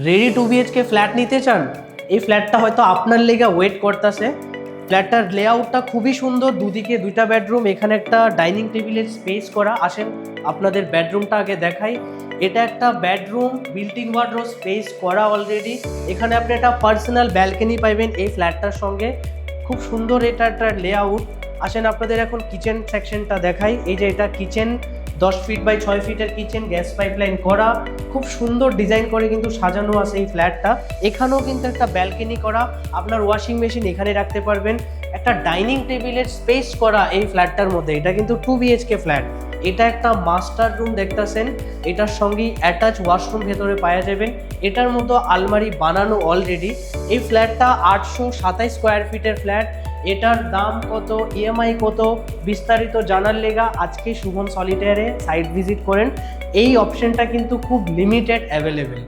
Ready 2 BHK flat নিতে চান? এই ফ্ল্যাটটা হয়তো আপনার লেগে ওয়েট করতেছে। ফ্ল্যাটটার লেআউটটা খুবই সুন্দর, দুদিকে দুইটা বেডরুম, এখানে একটা ডাইনিং টেবিলের স্পেস করা। আসেন আপনাদের বেডরুমটা আগে দেখাই। এটা একটা বেডরুম, বিল্ট-ইন ওয়ার্ডরোব স্পেস করা অলরেডি। এখানে আপনি একটা পার্সোনাল ব্যালকনি পাইবেন এই ফ্ল্যাটটার সঙ্গে। খুব সুন্দর এটা একটা লেআউট। আসেন আপনাদের এখন কিচেন সেকশনটা দেখাই। এই যে এটা কিচেন, 10 ফিট বাই 6 ফিটের কিচেন, গ্যাস পাইপলাইন করা, খুব সুন্দর ডিজাইন করে কিন্তু সাজানো আছে এই ফ্ল্যাটটা। এখানেও কিন্তু একটা ব্যালকনি করা, আপনার ওয়াশিং মেশিন এখানে রাখতে পারবেন। একটা ডাইনিং টেবিলের স্পেস করা এই ফ্ল্যাটটার মধ্যে। এটা কিন্তু 2 BHK ফ্ল্যাট। এটা একটা মাস্টার রুম দেখতেছেন, এটার সঙ্গেই অ্যাটাচ ওয়াশরুম ভেতরে পাওয়া যাবেন। এটার মতো আলমারি বানানো অলরেডি। এই ফ্ল্যাটটা 827 স্কোয়ার ফিটের ফ্ল্যাট। এটার দাম কত, ইএমআই কত, বিস্তারিত জানার লেগা আজকে শুভম সলিটারে সাইট ভিজিট করেন। এই অপশনটা কিন্তু খুব লিমিটেড অ্যাভেলেবেল।